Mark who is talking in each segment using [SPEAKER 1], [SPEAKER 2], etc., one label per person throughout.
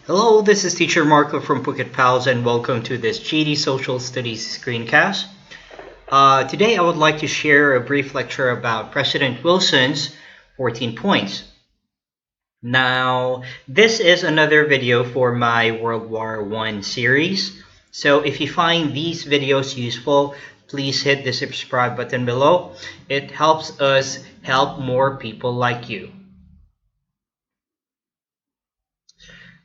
[SPEAKER 1] Hello, this is Teacher Marco from phuketpals and welcome to this GED Social Studies screencast. Today I would like to share a brief lecture about President Wilson's 14 points. Now, this is another video for my World War I series. So if you find these videos useful, please hit the subscribe button below. It helps us help more people like you.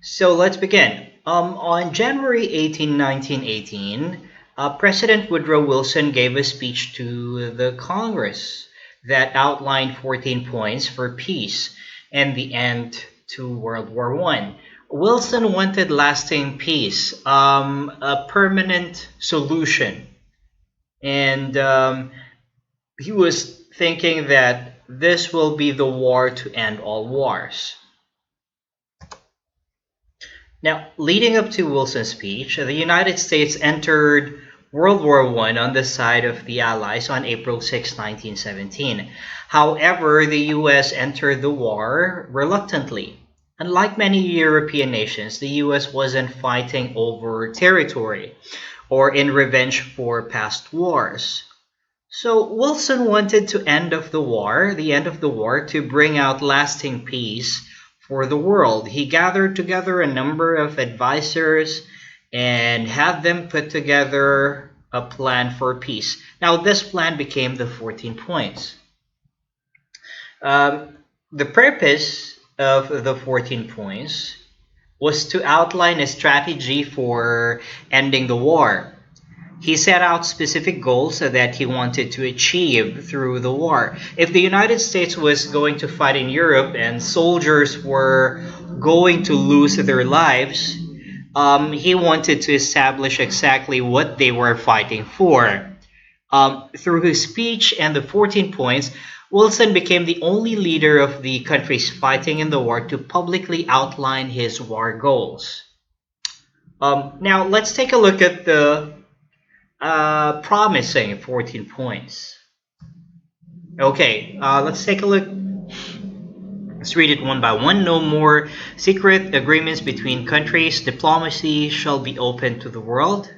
[SPEAKER 1] So let's begin. On January 18, 1918, President Woodrow Wilson gave a speech to the Congress that outlined 14 points for peace and the end to World War I. Wilson wanted lasting peace, a permanent solution, and he was thinking that this will be the war to end all wars. Now, leading up to Wilson's speech, the United States entered World War I on the side of the Allies on April 6, 1917. However, the US entered the war reluctantly. Unlike many European nations, the US wasn't fighting over territory or in revenge for past wars. So Wilson wanted the end of the war, to bring out lasting peace for the world. He gathered together a number of advisors and had them put together a plan for peace. Now, this plan became the 14 points. The purpose of the 14 points was to outline a strategy for ending the war. He set out specific goals that he wanted to achieve through the war. If the United States was going to fight in Europe and soldiers were going to lose their lives, he wanted to establish exactly what they were fighting for. Through his speech and the 14 points, Wilson became the only leader of the countries fighting in the war to publicly outline his war goals. Now, let's take a look at the promising 14 points. Okay, let's take a look. Let's read it one by one. No more secret agreements between countries. Diplomacy shall be open to the world.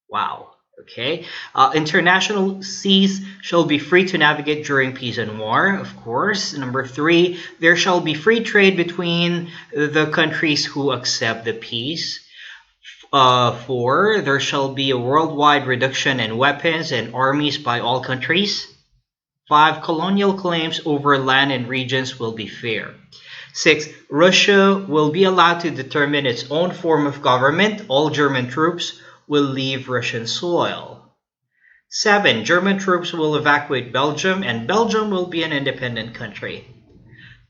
[SPEAKER 1] Wow. Okay. International seas shall be free to navigate during peace and war, of course. Number 3, there shall be free trade between the countries who accept the peace. 4, there shall be a worldwide reduction in weapons and armies by all countries. 5, colonial claims over land and regions will be fair. 6, Russia will be allowed to determine its own form of government. All German troops will leave Russian soil. 7, German troops will evacuate Belgium and Belgium will be an independent country.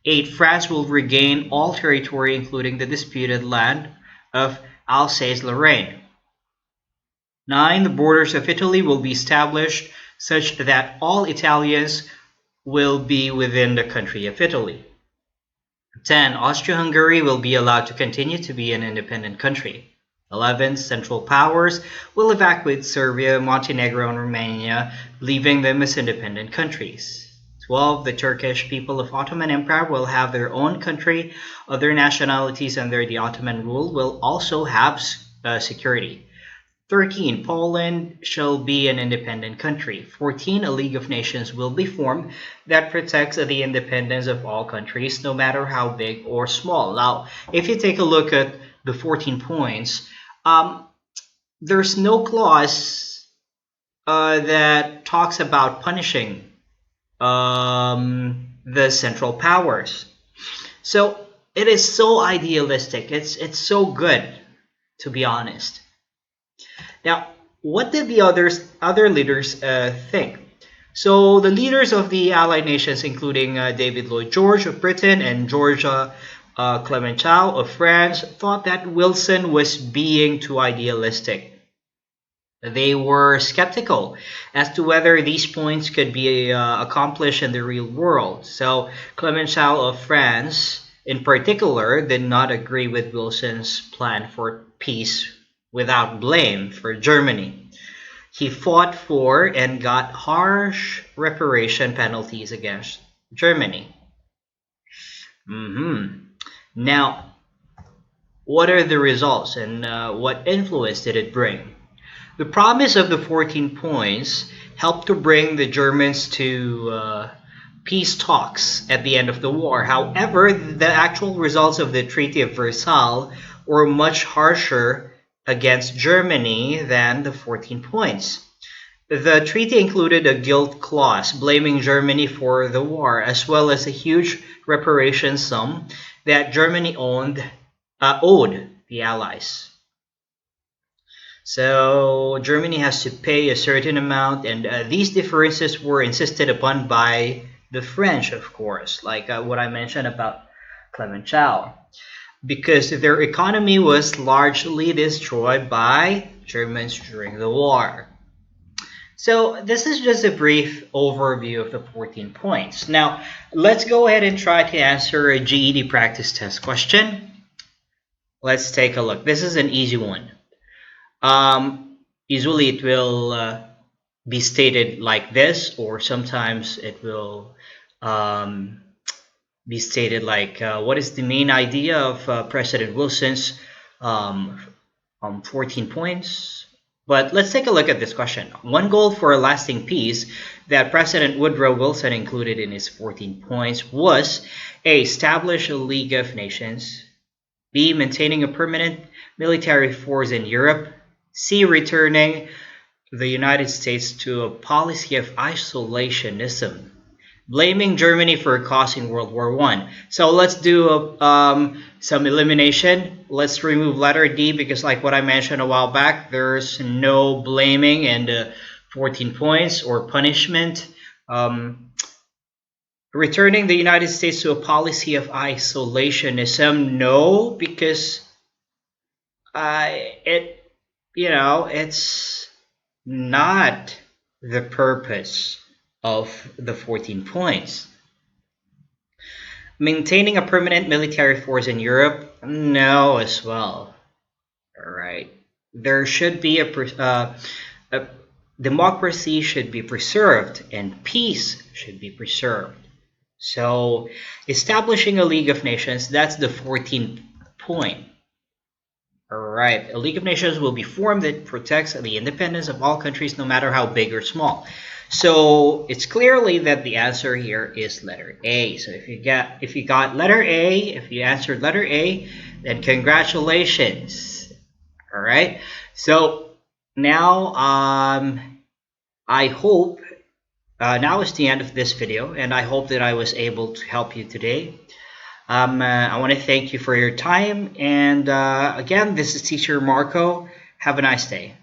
[SPEAKER 1] 8, France will regain all territory including the disputed land of Alsace-Lorraine. 9, the borders of Italy will be established such that all Italians will be within the country of Italy. 10, Austria-Hungary will be allowed to continue to be an independent country. 11, Central Powers will evacuate Serbia, Montenegro, and Romania, leaving them as independent countries. 12, the Turkish people of Ottoman Empire will have their own country. Other nationalities under the Ottoman rule will also have security. 13, Poland shall be an independent country. 14, a League of Nations will be formed that protects the independence of all countries, no matter how big or small. Now, if you take a look at the 14 points, there's no clause that talks about punishing the Central Powers. So it is so idealistic. It's so good, to be honest. Now, what did the other leaders think? So the leaders of the Allied nations, including David Lloyd George of Britain and Georges Clemenceau of France, thought that Wilson was being too idealistic. They were skeptical as to whether these points could be accomplished in the real world. So Clemenceau of France, in particular, did not agree with Wilson's plan for peace without blame for Germany. He fought for and got harsh reparation penalties against Germany. Now, What are the results and what influence did it bring? The promise of the 14 points helped to bring the Germans to peace talks at the end of the war. However, the actual results of the Treaty of Versailles were much harsher against Germany than the 14 points. The treaty included a guilt clause blaming Germany for the war, as well as a huge reparation sum that Germany owed the Allies. So Germany has to pay a certain amount, and these differences were insisted upon by the French, of course, like what I mentioned about Clement Chow, because their economy was largely destroyed by Germans during the war. So this is just a brief overview of the 14 points. Now, let's go ahead and try to answer a GED practice test question. Let's take a look. This is an easy one. Usually it will be stated like this, or sometimes it will be stated like, what is the main idea of President Wilson's 14 points? But let's take a look at this question. One goal for a lasting peace that President Woodrow Wilson included in his 14 points was A. Establish a League of Nations, B. Maintaining a permanent military force in Europe, C. Returning the United States to a policy of isolationism, blaming Germany for causing World War I. So let's do some elimination. Let's remove letter D because, like what I mentioned a while back, there's no blaming and 14 points or punishment. Returning the United States to a policy of isolationism, no, because it's not the purpose of the 14 points. Maintaining a permanent military force in Europe, no as well. All right. There should be a democracy should be preserved and peace should be preserved. So establishing a League of Nations, that's the 14th point. All right. A League of Nations will be formed that protects the independence of all countries, no matter how big or small. So it's clearly that the answer here is letter A. So if you got letter A, if you answered letter A, then congratulations. All right. So now I hope now is the end of this video, and I hope that I was able to help you today. I want to thank you for your time, and again, this is Teacher Marco. Have a nice day.